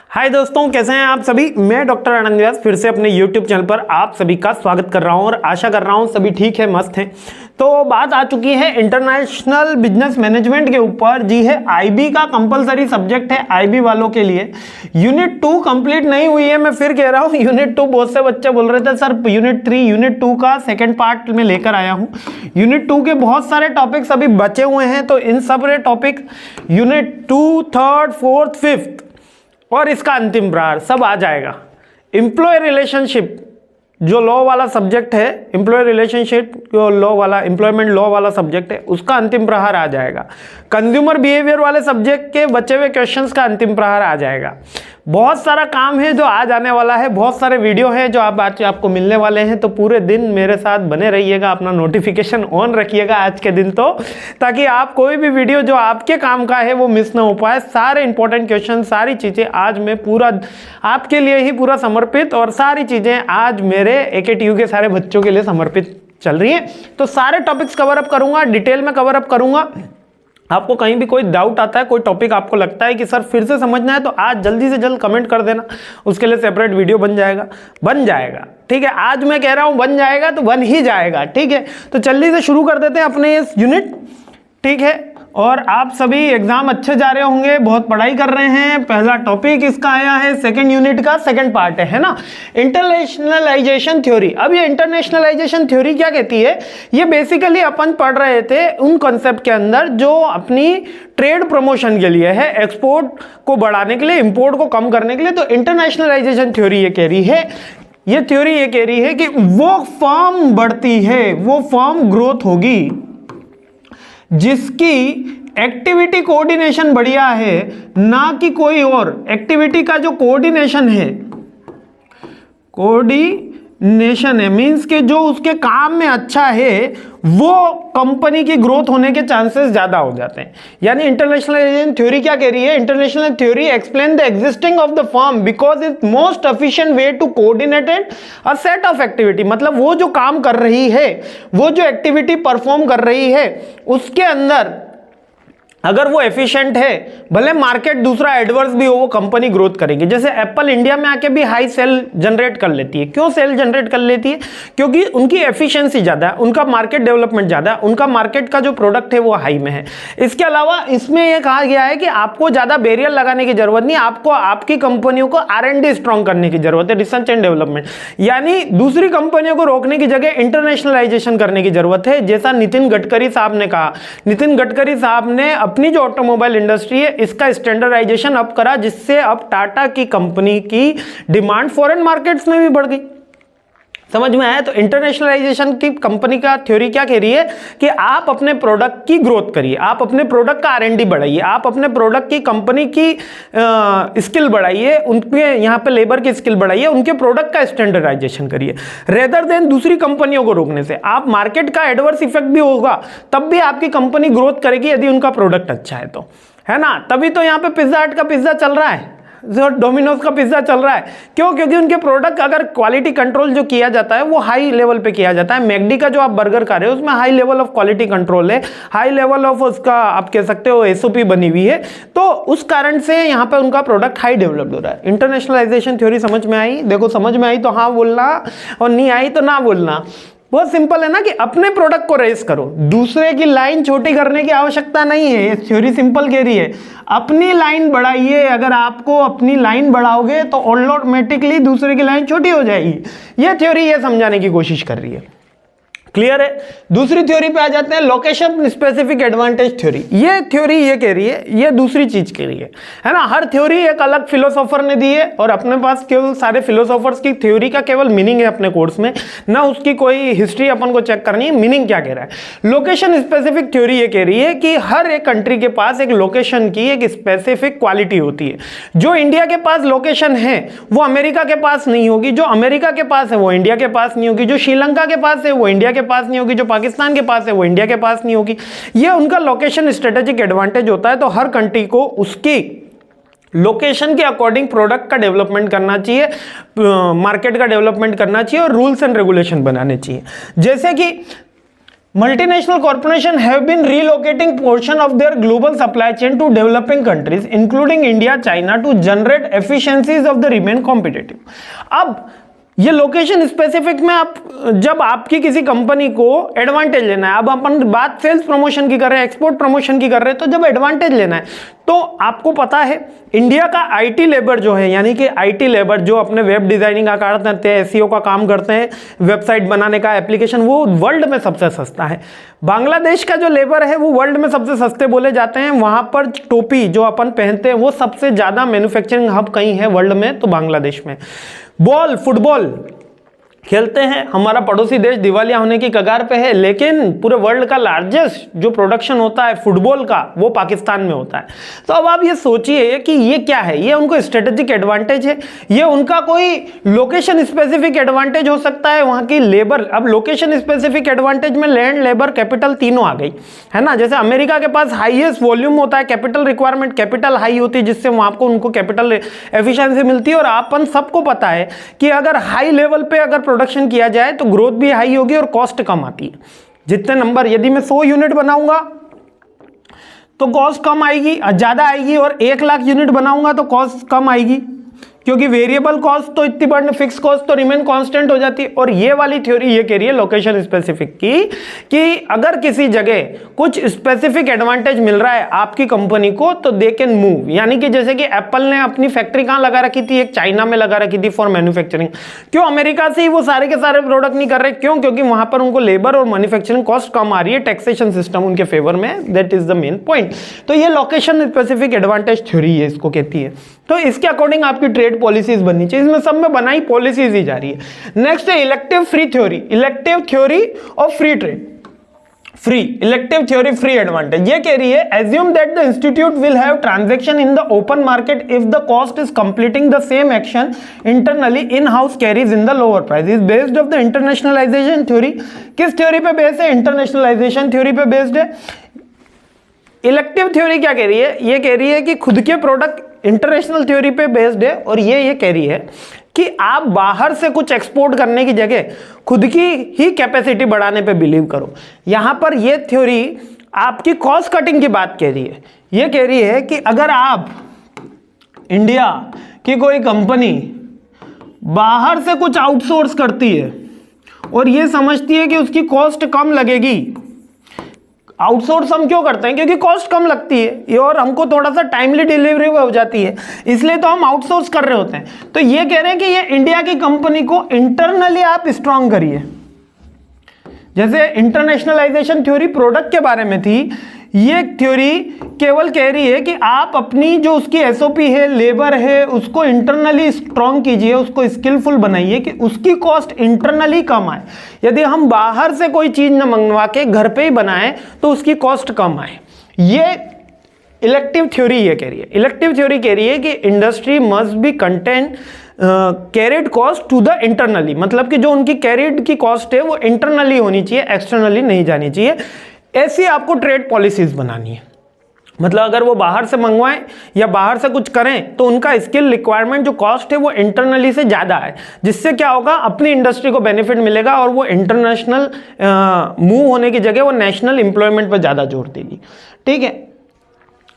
हाय दोस्तों, कैसे हैं आप सभी। मैं डॉक्टर आनंद व्यास फिर से अपने YouTube चैनल पर आप सभी का स्वागत कर रहा हूं और आशा कर रहा हूं सभी ठीक है, मस्त हैं। तो बात आ चुकी है इंटरनेशनल बिजनेस मैनेजमेंट के ऊपर। जी है, IB का कंपलसरी सब्जेक्ट है IB वालों के लिए। यूनिट 2 कंप्लीट नहीं हुई है, मैं फिर कह रहा हूँ यूनिट 2। बहुत से बच्चे बोल रहे थे सर यूनिट 3, यूनिट 2 का सेकेंड पार्ट में लेकर आया हूँ। यूनिट 2 के बहुत सारे टॉपिक्स अभी बचे हुए हैं, तो इन सब topic unit 2, 3rd, 4th, 5th और इसका अंतिम प्रहार सब आ जाएगा। एम्प्लॉय रिलेशनशिप जो लॉ वाला सब्जेक्ट है, एम्प्लॉय रिलेशनशिप जो लॉ वाला, एम्प्लॉयमेंट लॉ वाला सब्जेक्ट है, उसका अंतिम प्रहार आ जाएगा। कंज्यूमर बिहेवियर वाले सब्जेक्ट के बचे हुए क्वेश्चंस का अंतिम प्रहार आ जाएगा। बहुत सारा काम है जो आज आने वाला है, बहुत सारे वीडियो हैं जो आज आपको मिलने वाले हैं। तो पूरे दिन मेरे साथ बने रहिएगा, अपना नोटिफिकेशन ऑन रखिएगा आज के दिन, तो ताकि आप कोई भी वीडियो जो आपके काम का है वो मिस ना हो पाए। सारे इंपॉर्टेंट क्वेश्चन, सारी चीज़ें आज मैं पूरा आपके लिए ही पूरा समर्पित, और सारी चीज़ें आज मेरे AKTU के सारे बच्चों के लिए समर्पित चल रही है। तो सारे टॉपिक्स कवर अप करूंगा, डिटेल में कवर अप करूंगा। आपको कहीं भी कोई डाउट आता है, कोई टॉपिक आपको लगता है कि सर फिर से समझना है, तो आज जल्दी से जल्द कमेंट कर देना, उसके लिए सेपरेट वीडियो बन जाएगा। ठीक है, आज मैं कह रहा हूं बन जाएगा तो बन ही जाएगा। ठीक है, तो जल्दी से शुरू कर देते हैं अपने इस यूनिट। ठीक है, और आप सभी एग्जाम अच्छे जा रहे होंगे, बहुत पढ़ाई कर रहे हैं। पहला टॉपिक इसका आया है सेकंड यूनिट का, सेकंड पार्ट है ना, इंटरनेशनलाइजेशन थ्योरी। अब ये इंटरनेशनलाइजेशन थ्योरी क्या कहती है? ये बेसिकली अपन पढ़ रहे थे उन कॉन्सेप्ट के अंदर जो अपनी ट्रेड प्रमोशन के लिए है, एक्सपोर्ट को बढ़ाने के लिए, इंपोर्ट को कम करने के लिए। तो इंटरनेशनलाइजेशन थ्योरी ये कह रही है, ये थ्योरी ये कह रही है कि वो फर्म बढ़ती है, वो फर्म ग्रोथ होगी जिसकी एक्टिविटी कोऑर्डिनेशन बढ़िया है, ना कि कोई और। एक्टिविटी का जो कोऑर्डिनेशन है, कोऑर्डिनेशन है मींस के जो उसके काम में अच्छा है, वो कंपनी की ग्रोथ होने के चांसेस ज्यादा हो जाते हैं। यानी इंटरनेशनलाइजेशन थ्योरी क्या कह रही है? International theory explain the existing of the firm because it's most efficient way to coordinated a set of activity. मतलब वो जो काम कर रही है, वो जो एक्टिविटी परफॉर्म कर रही है, उसके अंदर अगर वो एफिशिएंट है, भले मार्केट दूसरा एडवर्स भी हो, वो कंपनी ग्रोथ करेगी। जैसे एप्पल इंडिया में आके भी हाई सेल जनरेट कर लेती है। क्यों सेल जनरेट कर लेती है? क्योंकि उनकी एफिशिएंसी ज्यादा है, उनका मार्केट डेवलपमेंट ज्यादा है, उनका मार्केट का जो प्रोडक्ट है वो हाई में है। इसके अलावा इसमें यह कहा गया है कि आपको ज्यादा बैरियर लगाने की जरूरत नहीं, आपको आपकी कंपनियों को R&D स्ट्रॉन्ग करने की जरूरत है, रिसर्च एंड डेवलपमेंट। यानी दूसरी कंपनियों को रोकने की जगह इंटरनेशनलाइजेशन करने की जरूरत है। जैसा नितिन गडकरी साहब ने कहा, नितिन गडकरी साहब ने अपनी जो ऑटोमोबाइल इंडस्ट्री है इसका स्टैंडर्डाइजेशन अप करा, जिससे अब टाटा की कंपनी की डिमांड फॉरेन मार्केट्स में भी बढ़ गई। समझ में आया? तो इंटरनेशनलाइजेशन की कंपनी का थ्योरी क्या कह रही है कि आप अपने प्रोडक्ट की ग्रोथ करिए, आप अपने प्रोडक्ट का R&D बढ़ाइए, आप अपने प्रोडक्ट की कंपनी की स्किल बढ़ाइए, उनके यहाँ पे लेबर की स्किल बढ़ाइए, उनके प्रोडक्ट का स्टैंडर्डाइजेशन करिए, रेदर देन दूसरी कंपनियों को रोकने से। आप मार्केट का एडवर्स इफेक्ट भी होगा, तब भी आपकी कंपनी ग्रोथ करेगी यदि उनका प्रोडक्ट अच्छा है तो, है ना। तभी तो यहाँ पे पिज्जा हट का पिज्जा चल रहा है, जो डोमिनोज का पिज्जा चल रहा है। क्यों? क्योंकि उनके प्रोडक्ट अगर क्वालिटी कंट्रोल जो किया जाता है वो हाई लेवल पे किया जाता है। मैकडी का जो आप बर्गर खा रहे हो उसमें high level of quality control है, हाई लेवल ऑफ उसका आप कह सकते हो SOP बनी हुई है, तो उस कारण से यहाँ पे उनका प्रोडक्ट हाई डेवलप्ड हो रहा है। इंटरनेशनलाइजेशन थ्योरी समझ में आई? देखो, समझ में आई तो हाँ बोलना, और नहीं आई तो ना बोलना। बहुत सिंपल है ना कि अपने प्रोडक्ट को रेस करो, दूसरे की लाइन छोटी करने की आवश्यकता नहीं है। ये थ्योरी सिंपल कह रही है, अपनी लाइन बढ़ाइए। अगर आपको अपनी लाइन बढ़ाओगे तो ऑटोमेटिकली दूसरे की लाइन छोटी हो जाएगी। ये थ्योरी ये समझाने की कोशिश कर रही है। क्लियर है? दूसरी थ्योरी पे आ जाते हैं, लोकेशन स्पेसिफिक एडवांटेज थ्योरी। ये थ्योरी ये कह रही है, ये दूसरी चीज कह रही है ना। हर थ्योरी एक अलग फिलोसोफर ने दी है, और अपने पास केवल सारे फिलोसोफर्स की थ्योरी का केवल मीनिंग है अपने कोर्स में, ना उसकी कोई हिस्ट्री अपन को चेक करनी है, मीनिंग क्या कह रहा है। लोकेशन स्पेसिफिक थ्योरी ये कह रही है कि हर एक कंट्री के पास एक लोकेशन की एक स्पेसिफिक क्वालिटी होती है। जो इंडिया के पास लोकेशन है वो अमेरिका के पास नहीं होगी, जो अमेरिका के पास है वो इंडिया के पास नहीं होगी, जो श्रीलंका के पास है वो इंडिया के पास नहीं होगी, जो पाकिस्तान के पास है वो इंडिया के पास नहीं होगी। ये उनका लोकेशन स्ट्रेटेजिक एडवांटेज होता है। तो हर कंट्री को उसकी लोकेशन के अकॉर्डिंग प्रोडक्ट का डेवलपमेंट करना चाहिए, मार्केट का डेवलपमेंट करना चाहिए, और रूल्स एंड रेगुलेशन बनाने चाहिए। जैसे कि multinational corporations have been relocating portion of their global supply chain to developing countries including India, China to generate efficiencies of the remain competitive। अब ये लोकेशन स्पेसिफिक में आप जब आपकी किसी कंपनी को एडवांटेज लेना है, अब अपन बात सेल्स प्रमोशन की कर रहे हैं, एक्सपोर्ट प्रमोशन की कर रहे हैं, तो जब एडवांटेज लेना है तो आपको पता है इंडिया का आईटी लेबर जो है, यानी कि आईटी लेबर जो अपने वेब डिजाइनिंग का काम करते हैं, एसईओ का काम करते हैं, वेबसाइट बनाने का एप्लीकेशन, वो वर्ल्ड में सबसे सस्ता है। बांग्लादेश का जो लेबर है वो वर्ल्ड में सबसे सस्ते बोले जाते हैं। वहां पर टोपी जो अपन पहनते हैं वो सबसे ज्यादा मैन्युफैक्चरिंग हब कहीं है वर्ल्ड में, तो बांग्लादेश में। बॉल फुटबॉल खेलते हैं, हमारा पड़ोसी देश दिवालिया होने की कगार पे है, लेकिन पूरे वर्ल्ड का लार्जेस्ट जो प्रोडक्शन होता है फुटबॉल का वो पाकिस्तान में होता है। तो अब आप ये सोचिए कि ये क्या है, ये उनको स्ट्रेटेजिक एडवांटेज है, ये उनका कोई लोकेशन स्पेसिफिक एडवांटेज हो सकता है, वहां की लेबर। अब लोकेशन स्पेसिफिक एडवांटेज में लैंड, लेबर, कैपिटल तीनों आ गई है ना। जैसे अमेरिका के पास हाईएस्ट वॉल्यूम होता है, कैपिटल रिक्वायरमेंट कैपिटल हाई होती है, जिससे वहां को उनको कैपिटल एफिशिएंसी मिलती है। और अपन सबको पता है कि अगर हाई लेवल पे अगर प्रोडक्शन किया जाए तो ग्रोथ भी हाई होगी और कॉस्ट कम आती है। जितने नंबर, यदि मैं 100 यूनिट बनाऊंगा तो कॉस्ट कम आएगी, ज्यादा आएगी, और 1 लाख यूनिट बनाऊंगा तो कॉस्ट कम आएगी, क्योंकि वेरिएबल कॉस्ट तो इतनी बढ़, फिक्स कॉस्ट तो रिमेन कांस्टेंट हो जाती है। और ये वाली थ्योरी ये कह रही है लोकेशन स्पेसिफिक की, कि अगर किसी जगह कुछ स्पेसिफिक एडवांटेज मिल रहा है आपकी कंपनी को तो दे कैन मूव। यानी कि जैसे कि एप्पल ने अपनी फैक्ट्री कहां लगा रखी थी, एक चाइना में लगा रखी थी फॉर मैन्युफैक्चरिंग। क्यों अमेरिका से ही वो सारे के सारे प्रोडक्ट नहीं कर रहे? क्यों? क्योंकि वहां पर उनको लेबर और मैन्युफैक्चरिंग कॉस्ट कम आ रही है, टैक्सेशन सिस्टम उनके फेवर में, that is the main point. तो ये लोकेशन स्पेसिफिक एडवांटेज थ्योरी है, इसको कहती है। तो इसके अकॉर्डिंग आपकी ट्रेड पॉलिसीज बननी चाहिए, इसमें सब में बनाई पॉलिसीज ही जा रही है। नेक्स्ट है elective free theory, elective theory of free trade, free elective theory free advantage. ये कह रही है assume that the institute will have transaction in the open market if the cost is completing the same action internally in house carries in the lower price is based of the internationalisation theory. किस theory पे based है? Internationalisation theory पे based है। Elective theory क्या कह रही है? ये कह रही है कि खुद के प्रोडक्ट इंटरनेशनल थ्योरी पे बेस्ड है, और ये कह रही है कि आप बाहर से कुछ एक्सपोर्ट करने की जगह खुद की ही कैपेसिटी बढ़ाने पे बिलीव करो। यहां पर ये थ्योरी आपकी कॉस्ट कटिंग की बात कह रही है। ये कह रही है कि अगर आप इंडिया की कोई कंपनी बाहर से कुछ आउटसोर्स करती है और ये समझती है कि उसकी कॉस्ट कम लगेगी, आउटसोर्स हम क्यों करते हैं? क्योंकि कॉस्ट कम लगती है और हमको थोड़ा सा टाइमली डिलीवरी हो जाती है, इसलिए तो हम आउटसोर्स कर रहे होते हैं। तो ये कह रहे हैं कि ये इंडिया की कंपनी को इंटरनली आप स्ट्रांग करिए। जैसे इंटरनेशनलाइजेशन थ्योरी प्रोडक्ट के बारे में थी, ये थ्योरी केवल कह रही है कि आप अपनी जो उसकी एसओपी है, लेबर है, उसको इंटरनली स्ट्रांग कीजिए, उसको स्किलफुल बनाइए कि उसकी कॉस्ट इंटरनली कम आए। यदि हम बाहर से कोई चीज न मंगवा के घर पे ही बनाएं तो उसकी कॉस्ट कम आए। ये इलेक्टिव थ्योरी ये कह रही है। इलेक्टिव थ्योरी कह रही है कि industry must be content carried cost to the internally, मतलब कि जो उनकी कैरिड की कॉस्ट है वो इंटरनली होनी चाहिए, एक्सटर्नली नहीं जानी चाहिए। ऐसी आपको ट्रेड पॉलिसीज बनानी है। मतलब अगर वो बाहर से मंगवाएं या बाहर से कुछ करें तो उनका स्किल रिक्वायरमेंट जो कॉस्ट है वो इंटरनली से ज़्यादा है, जिससे क्या होगा, अपनी इंडस्ट्री को बेनिफिट मिलेगा और वो इंटरनेशनल मूव होने की जगह वो नेशनल एम्प्लॉयमेंट पर ज़्यादा जोर देगी। ठीक है,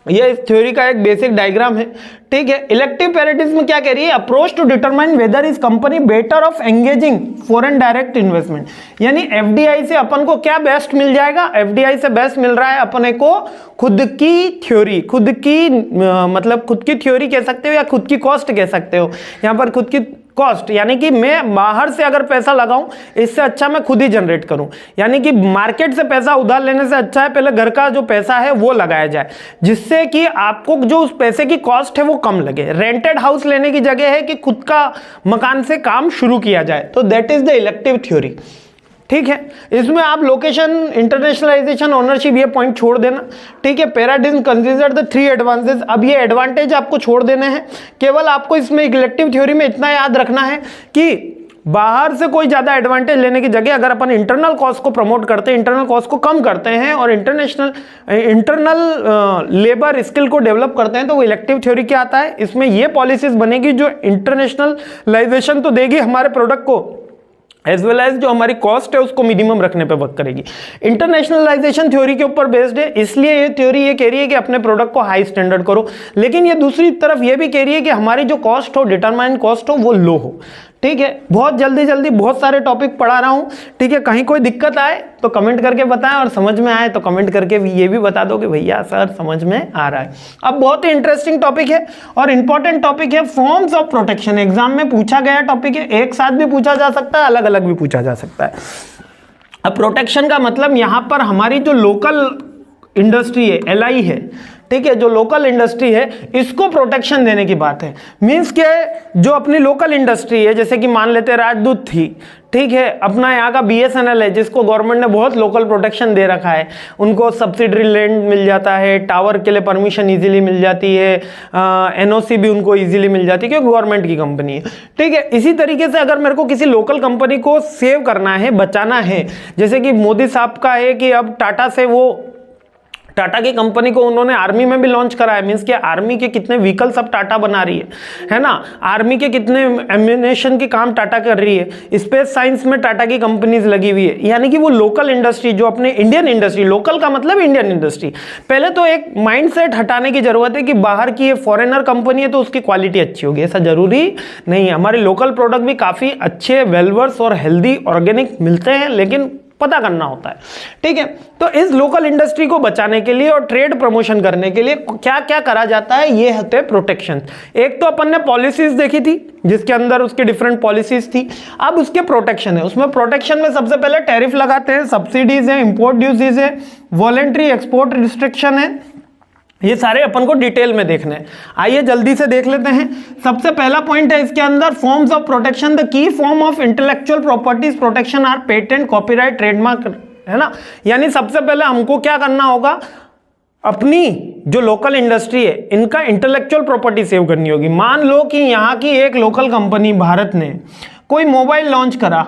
ये इस थ्योरी का एक बेसिक डायग्राम है। ठीक है, इलेक्टिव पैरेटिज्म क्या कह रही है? Approach to determine whether is company better of engaging foreign direct investment. यानी एफडीआई से अपन को क्या बेस्ट मिल जाएगा? एफडीआई से बेस्ट मिल रहा है अपने को खुद की थ्योरी, खुद की मतलब खुद की थ्योरी कह सकते हो या खुद की कॉस्ट कह सकते हो। यहां पर खुद की कॉस्ट यानी कि मैं बाहर से अगर पैसा लगाऊं इससे अच्छा मैं खुद ही जनरेट करूं। यानी कि मार्केट से पैसा उधार लेने से अच्छा है पहले घर का जो पैसा है वो लगाया जाए, जिससे कि आपको जो उस पैसे की कॉस्ट है वो कम लगे। रेंटेड हाउस लेने की जगह है कि खुद का मकान से काम शुरू किया जाए। तो that is the elective theory. ठीक है, इसमें आप लोकेशन, इंटरनेशनलाइजेशन, ओनरशिप ये पॉइंट छोड़ देना। ठीक है, पैराडिज्म कंसीडर द 3 एडवांटेज। अब ये एडवांटेज आपको छोड़ देने हैं। केवल आपको इसमें इलेक्टिव थ्योरी में इतना याद रखना है कि बाहर से कोई ज्यादा एडवांटेज लेने की जगह अगर अपन इंटरनल कॉस्ट को प्रमोट करते हैं, इंटरनल कॉस्ट को कम करते हैं और इंटरनल लेबर स्किल को डेवलप करते हैं तो वो इलेक्टिव थ्योरी क्या आता है? इसमें ये पॉलिसीज बनेगी जो इंटरनेशनलाइजेशन तो देगी हमारे प्रोडक्ट को, एज वेल एज जो हमारी कॉस्ट है उसको मिनिमम रखने पे वर्क करेगी। इंटरनेशनलाइजेशन थ्योरी के ऊपर बेस्ड है, इसलिए ये थ्योरी ये कह रही है कि अपने प्रोडक्ट को हाई स्टैंडर्ड करो, लेकिन ये दूसरी तरफ ये भी कह रही है कि हमारी जो कॉस्ट हो, डिटरमाइंड कॉस्ट हो, वो लो हो। ठीक है, बहुत जल्दी बहुत सारे टॉपिक पढ़ा रहा हूं। ठीक है, कहीं कोई दिक्कत आए तो कमेंट करके बताएं, और समझ में आए तो कमेंट करके ये भी बता दो कि भैया सर समझ में आ रहा है। अब बहुत ही इंटरेस्टिंग टॉपिक है और इंपॉर्टेंट टॉपिक है, फॉर्म्स ऑफ प्रोटेक्शन। एग्जाम में पूछा गया टॉपिक है, एक साथ भी पूछा जा सकता है, अलग अलग भी पूछा जा सकता है। अब प्रोटेक्शन का मतलब यहां पर हमारी जो लोकल इंडस्ट्री है, LI है, ठीक है, जो लोकल इंडस्ट्री है, इसको प्रोटेक्शन देने की बात है। मींस के जो अपनी लोकल इंडस्ट्री है, जैसे कि मान लेते राजदूत थी, ठीक है, अपना यहाँ का BSNL है, जिसको गवर्नमेंट ने बहुत लोकल प्रोटेक्शन दे रखा है, उनको सब्सिडरी लैंड मिल जाता है, टावर के लिए परमिशन इजीली मिल जाती है, NOC भी उनको इजीली मिल जाती है क्योंकि गवर्नमेंट की कंपनी है। ठीक है, इसी तरीके से अगर मेरे को किसी लोकल कंपनी को सेव करना है, बचाना है, जैसे कि मोदी साहब का है कि अब टाटा से वो टाटा की कंपनी को उन्होंने आर्मी में भी लॉन्च करा है। मींस कि आर्मी के कितने व्हीकल्स अब टाटा बना रही है ना, आर्मी के कितने एम्यूनेशन के काम टाटा कर रही है, स्पेस साइंस में टाटा की कंपनीज लगी हुई है। यानी कि वो लोकल इंडस्ट्री, जो अपने इंडियन इंडस्ट्री, लोकल का मतलब इंडियन इंडस्ट्री। पहले तो एक माइंडसेट हटाने की जरूरत है कि बाहर की फॉरेनर कंपनी है तो उसकी क्वालिटी अच्छी होगी, ऐसा जरूरी नहीं है। हमारे लोकल प्रोडक्ट भी काफी अच्छे, वेलवर्स और हेल्दी ऑर्गेनिक मिलते हैं, लेकिन पता करना होता है। ठीक है, तो इस लोकल इंडस्ट्री को बचाने के लिए और ट्रेड प्रमोशन करने के लिए क्या क्या करा जाता है, ये होते हैं प्रोटेक्शन। एक तो अपन ने पॉलिसीज देखी थी, जिसके अंदर उसकी डिफरेंट पॉलिसीज थी। अब उसके प्रोटेक्शन है, उसमें प्रोटेक्शन में सबसे पहले टैरिफ लगाते हैं, सब्सिडीज है, इंपोर्ट ड्यूटीज है, वॉलेंट्री एक्सपोर्ट रिस्ट्रिक्शन है, ये सारे अपन को डिटेल में देखने हैं। आइए जल्दी से देख लेते हैं। सबसे पहला पॉइंट है इसके अंदर, forms of protection. The key form of intellectual properties protection are patent, copyright, trademark, है ना। यानी सबसे पहले हमको क्या करना होगा, अपनी जो लोकल इंडस्ट्री है, इनका इंटेलेक्चुअल प्रॉपर्टी सेव करनी होगी। मान लो कि यहाँ की एक लोकल कंपनी भारत ने कोई मोबाइल लॉन्च करा,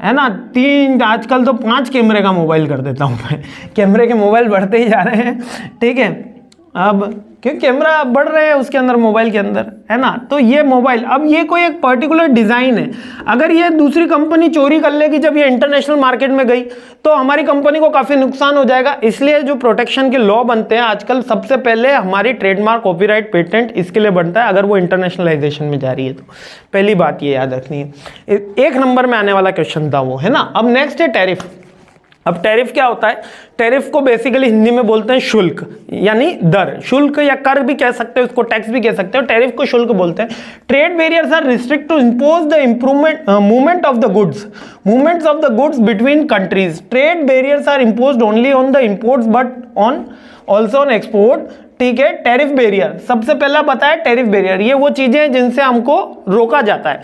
है ना, 3 आजकल तो 5 कैमरे का मोबाइल कर देता हूँ मैं, कैमरे के मोबाइल बढ़ते ही जा रहे हैं। ठीक है, अब क्योंकि कैमरा बढ़ रहे हैं उसके अंदर, मोबाइल के अंदर, है ना। तो ये मोबाइल, अब ये कोई एक पर्टिकुलर डिजाइन है, अगर ये दूसरी कंपनी चोरी कर लेगी जब ये इंटरनेशनल मार्केट में गई तो हमारी कंपनी को काफी नुकसान हो जाएगा। इसलिए जो प्रोटेक्शन के लॉ बनते हैं आजकल, सबसे पहले हमारी ट्रेडमार्क, कॉपीराइट, पेटेंट इसके लिए बनता है, अगर वो इंटरनेशनलाइजेशन में जा रही है तो। पहली बात ये याद रखनी है, 1 नंबर में आने वाला क्वेश्चन था वो, है ना। अब नेक्स्ट है टैरिफ। अब टैरिफ क्या होता है, टैरिफ को बेसिकली हिंदी में बोलते हैं शुल्क, यानी दर, शुल्क या कर भी कह सकते हो, उसको टैक्स भी कह सकते हो, टैरिफ को शुल्क बोलते हैं। Trade barriers are restrict to impose the movement of the goods, movements of the goods between countries. Trade barriers are imposed only on the imports but on also on export. ठीक है, tariff barrier सबसे पहला बताया, tariff barrier ये वो चीजें हैं जिनसे हमको रोका जाता है।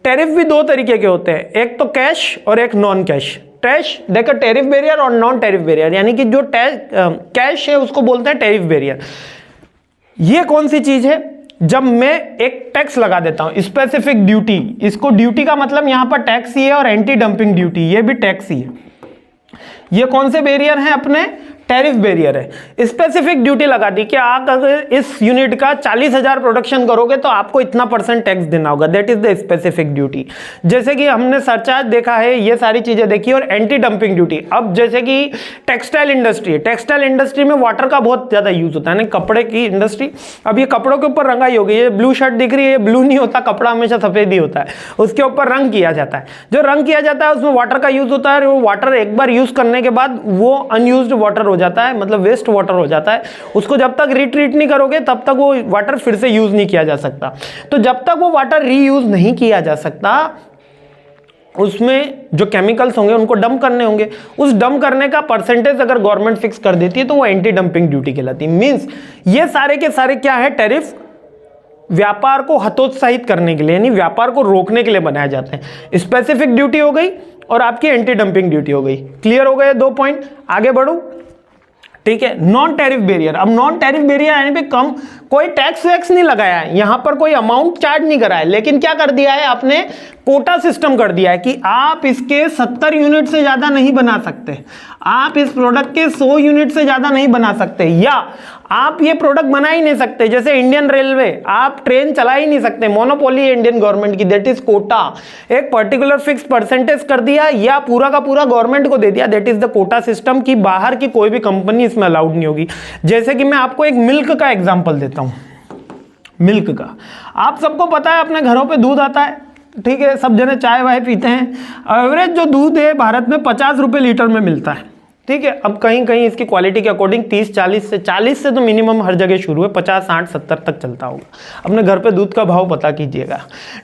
टैरिफ भी 2 तरीके के होते हैं, एक तो कैश और एक नॉन कैश। टैक्स देखो, टैरिफ बैरियर और नॉन टैरिफ बैरियर, यानी कि जो कैश है उसको बोलते हैं टैरिफ बैरियर। ये कौन सी चीज है, जब मैं एक टैक्स लगा देता हूं, स्पेसिफिक ड्यूटी, इसको ड्यूटी का मतलब यहां पर टैक्स ही है, और एंटी डंपिंग ड्यूटी ये भी टैक्स ही है। ये कौन से बैरियर हैं, अपने टैरिफ बैरियर है। स्पेसिफिक ड्यूटी लगा दी कि आप अगर इस यूनिट का 40,000 प्रोडक्शन करोगे तो आपको इतना % टैक्स देना होगा, that is the specific duty. जैसे कि हमने सरचार्ज देखा है, ये सारी चीजें देखी, और एंटी डंपिंग ड्यूटी। अब जैसे कि टेक्सटाइल इंडस्ट्री है, टेक्सटाइल इंडस्ट्री में वाटर का बहुत ज्यादा यूज होता है, कपड़े की इंडस्ट्री। अब ये कपड़ों के ऊपर रंगाई होगी, ये ब्लू शर्ट दिख रही है, ये ब्लू नहीं होता, कपड़ा हमेशा सफेद ही होता है, उसके ऊपर रंग किया जाता है। जो रंग किया जाता है उसमें वाटर का यूज होता है, वो वाटर एक बार यूज करने के बाद वो अनयूज्ड वाटर हो जाता है, मतलब वेस्ट वाटर हो जाता है। उसको जब तक रिट्रीट नहीं करोगे तब तक वो वाटर फिर से यूज नहीं किया जा सकता। तो जब तक वो वाटर रीयूज नहीं किया जा सकता, उसमें जो केमिकल्स होंगे उनको डंप करने होंगे। उस डंप करने का परसेंटेज अगर गवर्नमेंट फिक्स कर देती है तो वो एंटी डंपिंग ड्यूटी कहलाती है। मींस ये सारे के सारे क्या है, टैरिफ व्यापार को हतोत्साहित करने के लिए, यानी व्यापार को रोकने के लिए बनाए जाते हैं। स्पेसिफिक ड्यूटी हो गई और आपकी एंटी डंपिंग ड्यूटी हो गई। क्लियर हो गए 2 पॉइंट, आगे बढ़ो। ठीक है, नॉन टैरिफ बैरियर। अब नॉन टैरिफ बैरियर यानी पे कम, कोई टैक्स वैक्स नहीं लगाया है, यहां पर कोई अमाउंट चार्ज नहीं करा है, लेकिन क्या कर दिया है आपने, कोटा सिस्टम कर दिया है कि आप इसके 70 यूनिट से ज्यादा नहीं बना सकते, आप इस प्रोडक्ट के 100 यूनिट से ज्यादा नहीं बना सकते, या आप ये प्रोडक्ट बना ही नहीं सकते। जैसे इंडियन रेलवे, आप ट्रेन चला ही नहीं सकते, मोनोपोली है इंडियन गवर्नमेंट की, दैट इज कोटा। एक पर्टिकुलर फिक्स परसेंटेज कर दिया या पूरा का पूरा गवर्नमेंट को दे दिया, that is the quota system, की बाहर की कोई भी कंपनी इसमें अलाउड नहीं होगी। जैसे कि मैं आपको एक मिल्क का एग्जांपल देता हूं, मिल्क का आप सबको पता है अपने घरों पे दूध आता है, ठीक है, सब जने चाय वाय पीते हैं। एवरेज जो दूध है भारत में 50 रुपये लीटर में मिलता है, ठीक है। अब कहीं कहीं इसकी क्वालिटी के अकॉर्डिंग 30-40 से तो मिनिमम हर जगह शुरू है, 50-60-70 तक चलता होगा। अपने घर पे दूध का भाव पता कीजिएगा,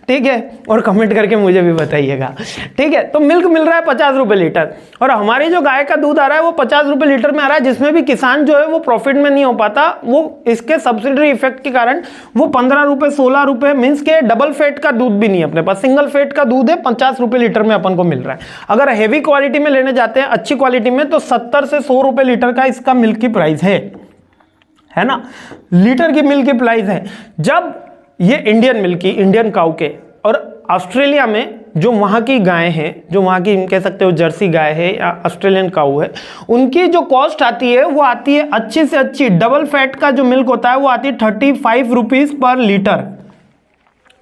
ठीक है, और कमेंट करके मुझे भी बताइएगा, ठीक है। तो मिल्क मिल रहा है 50 रुपये लीटर, और हमारी जो गाय का दूध आ रहा है वो 50 रुपये लीटर में आ रहा है, जिसमें भी किसान जो है वो प्रॉफिट में नहीं हो पाता, वो इसके सब्सिडरी इफेक्ट के कारण वो 15 रुपये 16 रुपये, मीन्स के डबल फैट का दूध भी नहीं है अपने पास, सिंगल फैट का दूध है 50 रुपये लीटर में अपन को मिल रहा है। अगर हैवी क्वालिटी में लेने जाते हैं, अच्छी क्वालिटी में, तो 70 से 100 रुपए लीटर का इसका मिल्क की प्राइस है ना, लीटर की मिल्क की प्राइस है। जब ये इंडियन मिल्क की, इंडियन काऊ के, और ऑस्ट्रेलिया में जो वहां की गाय हैं, जो वहां की कह सकते हो जर्सी गाय है या ऑस्ट्रेलियन काऊ है, उनकी जो कॉस्ट आती है वो आती है अच्छी से अच्छी, डबल फैट का जो मिल्क होता है वो आती है 35 रुपीज पर लीटर।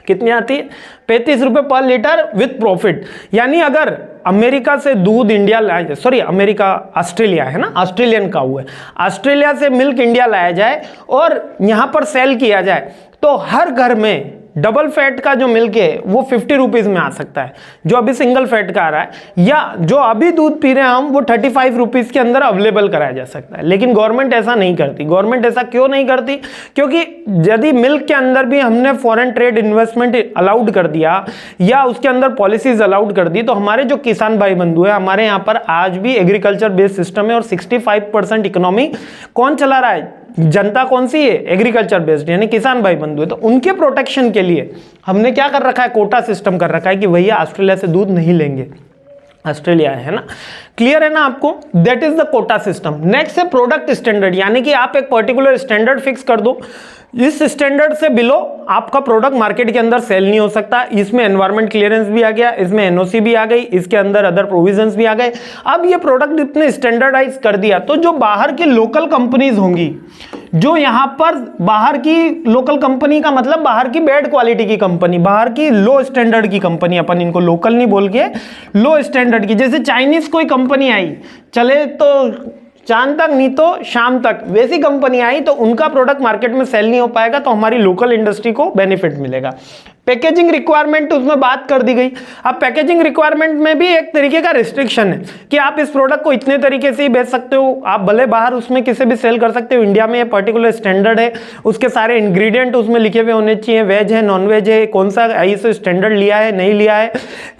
कितनी आती है? 35 रुपए पर लीटर विथ प्रॉफिट। यानी अगर अमेरिका से दूध इंडिया लाया, सॉरी अमेरिका, ऑस्ट्रेलिया है ना, ऑस्ट्रेलियन काऊ है, ऑस्ट्रेलिया से मिल्क इंडिया लाया जाए और यहां पर सेल किया जाए, तो हर घर में डबल फैट का जो मिल्क है वो 50 रुपीज में आ सकता है, जो अभी सिंगल फैट का आ रहा है, या जो अभी दूध पी रहे हैं हम वो 35 रुपीज के अंदर अवेलेबल कराया जा सकता है। लेकिन गवर्नमेंट ऐसा नहीं करती। गवर्नमेंट ऐसा क्यों नहीं करती? क्योंकि यदि मिल्क के अंदर भी हमने फॉरेन ट्रेड इन्वेस्टमेंट अलाउड कर दिया या उसके अंदर पॉलिसीज अलाउड कर दी, तो हमारे जो किसान भाई बंधु है, हमारे यहाँ पर आज भी एग्रीकल्चर बेस्ड सिस्टम है, और 65% इकोनॉमी कौन चला रहा है? जनता कौन सी है? एग्रीकल्चर बेस्ड, यानी किसान भाई बंधु है। तो उनके प्रोटेक्शन के लिए हमने क्या कर रखा है? कोटा सिस्टम कर रखा है कि भैया ऑस्ट्रेलिया से दूध नहीं लेंगे, ऑस्ट्रेलिया है ना। क्लियर है ना आपको? That is the quota system. Next है प्रोडक्ट स्टैंडर्ड, यानी कि आप एक पर्टिकुलर स्टैंडर्ड फिक्स कर दो, इस स्टैंडर्ड से बिलो आपका प्रोडक्ट मार्केट के अंदर सेल नहीं हो सकता। इसमें एनवायरमेंट क्लियरेंस भी आ गया, इसमें एनओसी भी आ गई, इसके अंदर अदर प्रोविजंस भी आ गए। अब ये प्रोडक्ट इतने स्टैंडर्डाइज कर दिया, तो जो बाहर की लोकल कंपनीज होंगी, जो यहां पर बाहर की लोकल कंपनी का मतलब बाहर की बैड क्वालिटी की कंपनी, बाहर की लो स्टैंडर्ड की कंपनी, अपन इनको लोकल नहीं बोल के लो स्टैंडर्ड की, जैसे चाइनीज कोई कंपनी आई, चले तो चांद तक नहीं तो शाम तक, वैसी कंपनी आई, तो उनका प्रोडक्ट मार्केट में सेल नहीं हो पाएगा, तो हमारी लोकल इंडस्ट्री को बेनिफिट मिलेगा। पैकेजिंग रिक्वायरमेंट उसमें बात कर दी गई। अब पैकेजिंग रिक्वायरमेंट में भी एक तरीके का रिस्ट्रिक्शन है कि आप इस प्रोडक्ट को इतने तरीके से ही बेच सकते हो, आप भले बाहर उसमें किसी भी सेल कर सकते हो, इंडिया में ये पर्टिकुलर स्टैंडर्ड है, उसके सारे इंग्रेडिएंट उसमें लिखे हुए होने चाहिए, वेज है नॉन वेज है, कौन सा आईएसओ स्टैंडर्ड लिया है नहीं लिया है,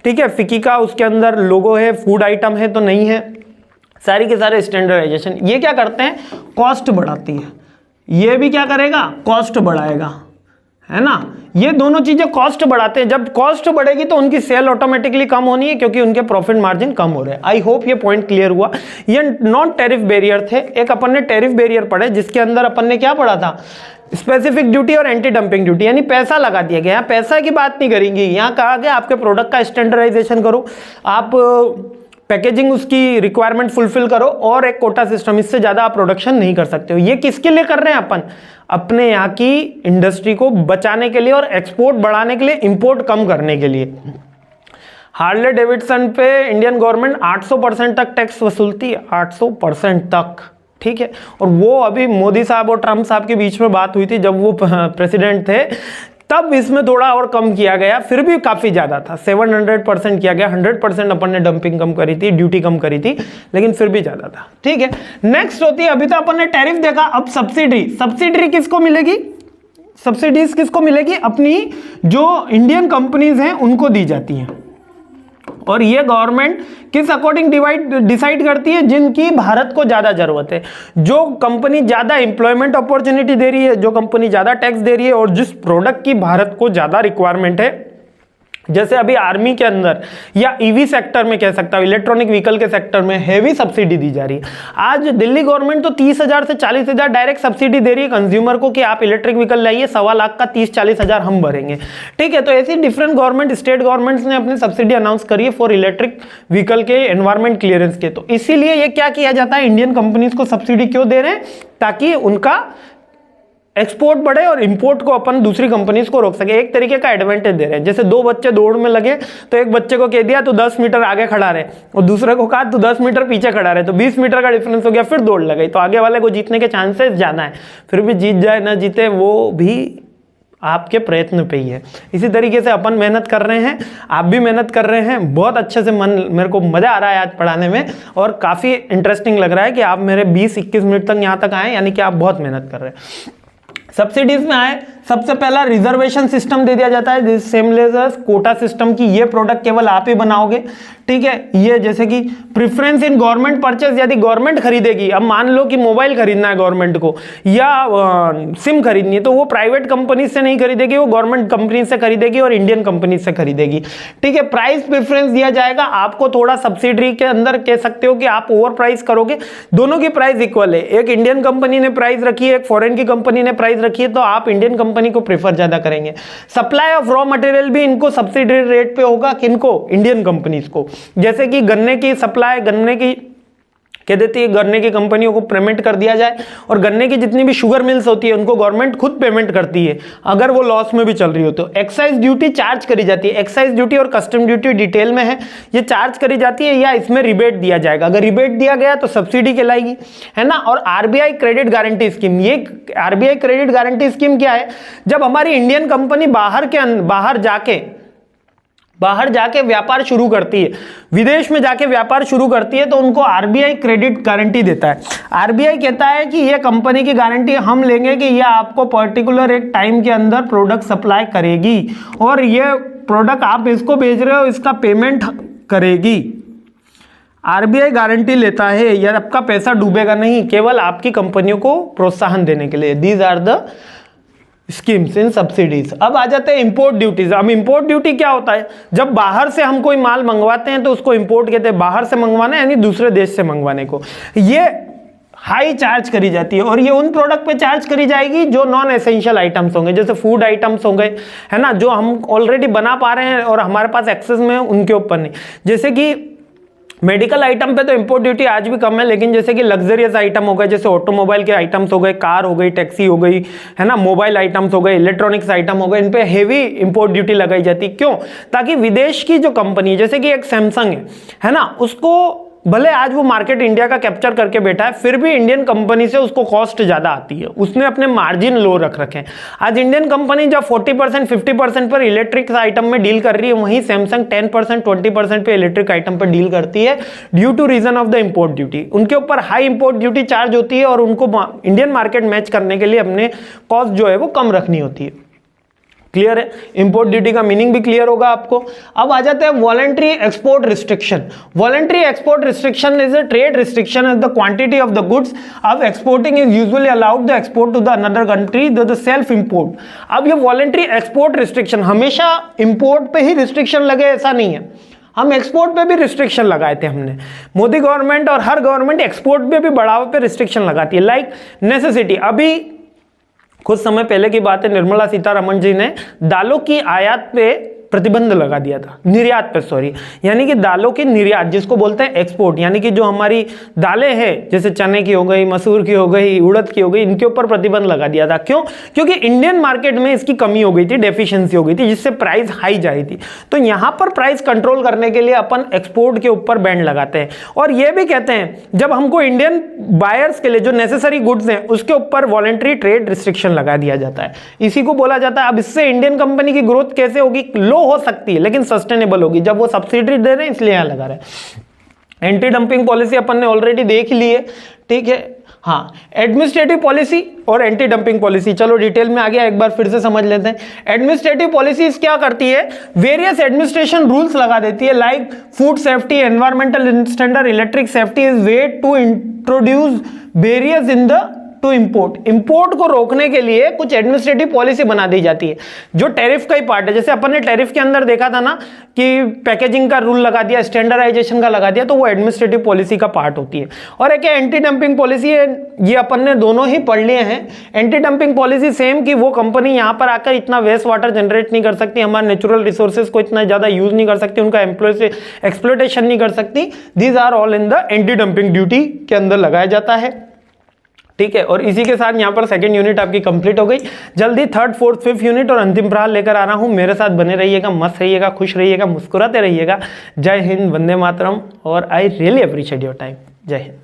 ठीक है, फिकी का उसके अंदर लोगो है, फूड आइटम है तो नहीं है, सारी के सारे स्टैंडर्डाइजेशन। ये क्या करते हैं? कॉस्ट बढ़ाती है। ये भी क्या करेगा? कॉस्ट बढ़ाएगा, है ना। ये दोनों चीजें कॉस्ट बढ़ाते हैं। जब कॉस्ट बढ़ेगी तो उनकी सेल ऑटोमेटिकली कम होनी है, क्योंकि उनके प्रॉफिट मार्जिन कम हो रहे हैं। आई होप ये पॉइंट क्लियर हुआ। ये नॉन टैरिफ बैरियर थे। एक अपन ने टैरिफ बैरियर पढ़े, जिसके अंदर अपन ने क्या पढ़ा था? स्पेसिफिक ड्यूटी और एंटी डंपिंग ड्यूटी, यानी पैसा लगा दिया गया। पैसा की बात नहीं करेंगे, यहाँ कहा गया आपके प्रोडक्ट का स्टैंडर्डाइजेशन करो, आप पैकेजिंग उसकी रिक्वायरमेंट फुलफिल करो, और एक कोटा सिस्टम, इससे ज्यादा आप प्रोडक्शन नहीं कर सकते हो। ये किसके लिए कर रहे हैं अपन? अपने यहाँ की इंडस्ट्री को बचाने के लिए और एक्सपोर्ट बढ़ाने के लिए, इंपोर्ट कम करने के लिए। हार्ले डेविडसन पे इंडियन गवर्नमेंट 800% तक टैक्स वसूलती है, 800% तक, ठीक है। और वो अभी मोदी साहब और ट्रंप साहब के बीच में बात हुई थी जब वो प्रेसिडेंट थे, तब इसमें थोड़ा और कम किया गया, फिर भी काफी ज्यादा था, 700% किया गया। 100% अपन ने डंपिंग कम करी थी, ड्यूटी कम करी थी, लेकिन फिर भी ज्यादा था, ठीक है। नेक्स्ट होती है, अभी तो अपन ने टैरिफ देखा, अब सब्सिडी। सब्सिडी किसको मिलेगी? सब्सिडीज किसको मिलेगी? अपनी जो इंडियन कंपनीज हैं उनको दी जाती हैं, और ये गवर्नमेंट किस अकॉर्डिंग डिसाइड करती है? जिनकी भारत को ज्यादा जरूरत है, जो कंपनी ज्यादा एम्प्लॉयमेंट अपॉर्चुनिटी दे रही है, जो कंपनी ज्यादा टैक्स दे रही है, और जिस प्रोडक्ट की भारत को ज्यादा रिक्वायरमेंट है। जैसे अभी आर्मी के अंदर या ईवी सेक्टर में कह सकता हूं, इलेक्ट्रॉनिक व्हीकल के सेक्टर में हेवी सब्सिडी दी जा रही है। आज दिल्ली गवर्नमेंट तो 30,000 से 40,000 डायरेक्ट सब्सिडी दे रही है कंज्यूमर को कि आप इलेक्ट्रिक व्हीकल लाइए, 1.25 लाख का 30-40,000 हम भरेंगे, ठीक है। तो ऐसी डिफरेंट गवर्नमेंट, स्टेट गवर्नमेंट्स ने अपनी सब्सिडी अनाउंस करी है फॉर इलेक्ट्रिक व्हीकल के एनवायरमेंट क्लियरेंस के। तो इसीलिए ये क्या किया जाता है, इंडियन कंपनीज को सब्सिडी क्यों दे रहे हैं? ताकि उनका एक्सपोर्ट बढ़े और इंपोर्ट को अपन दूसरी कंपनीज को रोक सके। एक तरीके का एडवांटेज दे रहे हैं। जैसे दो बच्चे दौड़ में लगे तो एक बच्चे को कह दिया तो 10 मीटर आगे खड़ा रहे और दूसरे को कहा तो 10 मीटर पीछे खड़ा रहे, तो 20 मीटर का डिफरेंस हो गया, फिर दौड़ लगाई, तो आगे वाले को जीतने के चांसेस ज्यादा है। फिर भी जीत जाए ना जीते वो भी आपके प्रयत्न पे ही है। इसी तरीके से अपन मेहनत कर रहे हैं, आप भी मेहनत कर रहे हैं। बहुत अच्छे से मेरे को मजा आ रहा है आज पढ़ाने में और काफी इंटरेस्टिंग लग रहा है कि आप मेरे 20-21 मिनट तक यहाँ तक आए, यानी कि आप बहुत मेहनत कर रहे हैं। सब्सिडीज में आए, सबसे पहला रिजर्वेशन सिस्टम दे दिया जाता है, सेमलेस कोटा सिस्टम की ये प्रोडक्ट केवल आप ही बनाओगे, ठीक है। ये जैसे कि प्रेफरेंस इन गवर्नमेंट परचेज, यदि गवर्नमेंट खरीदेगी, अब मान लो कि मोबाइल खरीदना है गवर्नमेंट को या सिम खरीदनी है, तो वो प्राइवेट कंपनी से नहीं खरीदेगी, वो गवर्नमेंट कंपनी से खरीदेगी और इंडियन कंपनी से खरीदेगी, ठीक है। प्राइस प्रेफरेंस दिया जाएगा आपको, थोड़ा सब्सिडी के अंदर कह सकते हो कि आप ओवर प्राइस करोगे, दोनों की प्राइस इक्वल है, एक इंडियन कंपनी ने प्राइस रखी है, एक फॉरेन की कंपनी ने प्राइस रखी है, तो आप इंडियन कंपनी को प्रेफर ज्यादा करेंगे। सप्लाई ऑफ रॉ मटेरियल भी इनको सब्सिडी रेट पे होगा, किनको? इंडियन कंपनीज को। जैसे कि गन्ने की सप्लाई, गन्ने की कह देती है गन्ने की कंपनियों को पेमेंट कर दिया जाए, और गन्ने की जितनी भी शुगर मिल्स होती है उनको गवर्नमेंट खुद पेमेंट करती है अगर वो लॉस में भी चल रही हो तो। एक्साइज ड्यूटी चार्ज करी जाती है, एक्साइज ड्यूटी और कस्टम ड्यूटी डिटेल में है, ये चार्ज करी जाती है या इसमें रिबेट दिया जाएगा। अगर रिबेट दिया गया तो सब्सिडी कहलाएगी, है ना। और आरबीआई क्रेडिट गारंटी स्कीम, ये आरबीआई क्रेडिट गारंटी स्कीम क्या है? जब हमारी इंडियन कंपनी बाहर जाके व्यापार शुरू करती है, विदेश में जाके व्यापार शुरू करती है, तो उनको आरबीआई क्रेडिट गारंटी देता है। आरबीआई कहता है कि ये कंपनी की गारंटी हम लेंगे कि ये आपको पर्टिकुलर एक टाइम के अंदर प्रोडक्ट सप्लाई करेगी और ये प्रोडक्ट आप इसको भेज रहे हो, इसका पेमेंट करेगी। आरबीआई गारंटी लेता है, यार आपका पैसा डूबेगा नहीं, केवल आपकी कंपनियों को प्रोत्साहन देने के लिए। These are the schemes in subsidies. अब आ जाते हैं इंपोर्ट ड्यूटीज। अब इंपोर्ट ड्यूटी क्या होता है? जब बाहर से हम कोई माल मंगवाते हैं तो उसको इंपोर्ट कहते हैं, बाहर से मंगवाना यानी दूसरे देश से मंगवाने को। ये हाई चार्ज करी जाती है और ये उन प्रोडक्ट पे चार्ज करी जाएगी जो नॉन एसेंशियल आइटम्स होंगे, जैसे फूड आइटम्स होंगे, है ना, जो हम ऑलरेडी बना पा रहे हैं और हमारे पास एक्सेस में है, उनके ऊपर नहीं। जैसे कि मेडिकल आइटम पे तो इंपोर्ट ड्यूटी आज भी कम है, लेकिन जैसे कि लग्जरियस आइटम हो गए, जैसे ऑटोमोबाइल के आइटम्स हो गए, कार हो गई, टैक्सी हो गई, है ना, मोबाइल आइटम्स हो गए, इलेक्ट्रॉनिक्स आइटम हो गए, इन पे हेवी इंपोर्ट ड्यूटी लगाई जाती है। क्यों? ताकि विदेश की जो कंपनी, जैसे कि एक सैमसंग है ना, उसको भले आज वो मार्केट इंडिया का कैप्चर करके बैठा है, फिर भी इंडियन कंपनी से उसको कॉस्ट ज्यादा आती है, उसने अपने मार्जिन लो रख रखे हैं। आज इंडियन कंपनी जब 40% 50% पर इलेक्ट्रिक आइटम में डील कर रही है, वहीं सैमसंग 10% 20% पे इलेक्ट्रिक आइटम पर डील करती है, due to reason of the import duty. उनके ऊपर हाई इंपोर्ट ड्यूटी चार्ज होती है और उनको इंडियन मार्केट मैच करने के लिए अपने कॉस्ट जो है वो कम रखनी होती है। क्लियर है? इंपोर्ट ड्यूटी का मीनिंग भी क्लियर होगा आपको। अब आ जाते हैं voluntary export restriction. Voluntary export restriction is a trade restriction of the quantity of the goods. अब exporting is usually allowed the export to the another country the self import. अब ये वॉलंटरी एक्सपोर्ट रिस्ट्रिक्शन, हमेशा import पे ही restriction लगे ऐसा नहीं है, हम एक्सपोर्ट पे भी रिस्ट्रिक्शन लगाए थे हमने। मोदी गवर्नमेंट और हर गवर्नमेंट एक्सपोर्ट पे भी बढ़ावे पे रिस्ट्रिक्शन लगाती है, लाइक नेसेसिटी। अभी कुछ समय पहले की बात है, निर्मला सीतारमण जी ने दालों की आयात पे प्रतिबंध लगा दिया था, निर्यात पे सॉरी, यानी कि दालों की निर्यात जिसको बोलते हैं एक्सपोर्ट, यानी कि जो हमारी दालें हैं जैसे चने की हो गई, मसूर की हो गई, उड़द की हो गई, इनके ऊपर प्रतिबंध लगा दिया था। क्यों? क्योंकि इंडियन मार्केट में इसकी कमी हो गई थी, डेफिशिएंसी हो गई थी, जिससे प्राइस हाई जा रही थी। तो यहां पर प्राइस कंट्रोल करने के लिए अपन एक्सपोर्ट के ऊपर बैंड लगाते हैं और यह भी कहते हैं जब हमको इंडियन बायर्स के लिए जो नेसेसरी गुड्स हैं उसके ऊपर वॉलंटरी ट्रेड रिस्ट्रिक्शन लगा दिया जाता है। इसी को बोला जाता है। अब इससे इंडियन कंपनी की ग्रोथ कैसे होगी? लो हो सकती है लेकिन सस्टेनेबल होगी, जब वो सब्सिडी दे रहे हैं इसलिए यहां लगा रहे हैं। एंटी डंपिंग पॉलिसी अपन ने ऑलरेडी देख ली है, ठीक है। हाँ, एडमिनिस्ट्रेटिव पॉलिसी और एंटी डंपिंग पॉलिसी, चलो डिटेल में आ गया, एक बार फिर से समझ लेते हैं। एडमिनिस्ट्रेटिव पॉलिसीज क्या करती है? वेरियस एडमिनिस्ट्रेशन रूल्स लगा देती है, like food safety, environmental standard, electric safety is way to introduce various in the to import को रोकने के लिए कुछ एडमिनिस्ट्रेटिव पॉलिसी बना दी जाती है जो टैरिफ का ही पार्ट है। जैसे अपन ने टैरिफ के अंदर देखा था ना कि पैकेजिंग का रूल लगा दिया, स्टैंडर्डाइजेशन का लगा दिया, तो वो एडमिनिस्ट्रेटिव पॉलिसी का पार्ट होती है। और एक एंटी डंपिंग पॉलिसी है, ये अपन ने दोनों ही पढ़ लिए हैं। एंटी डंपिंग पॉलिसी सेम कि वो कंपनी यहां पर आकर इतना वेस्ट वाटर जनरेट नहीं कर सकती, हमारे नेचुरल रिसोर्सेज को इतना ज्यादा यूज नहीं कर सकती, उनका एम्प्लॉय से एक्सप्लॉयटेशन नहीं कर सकती। These are all in the anti dumping duty के अंदर लगाया जाता है, ठीक है। और इसी के साथ यहाँ पर सेकंड यूनिट आपकी कंप्लीट हो गई। जल्दी थर्ड, फोर्थ, फिफ्थ यूनिट और अंतिम प्रहार लेकर आ रहा हूँ। मेरे साथ बने रहिएगा, मस्त रहिएगा, खुश रहिएगा, मुस्कुराते रहिएगा। जय हिंद, वंदे मातरम, और I really appreciate your time. जय हिंद।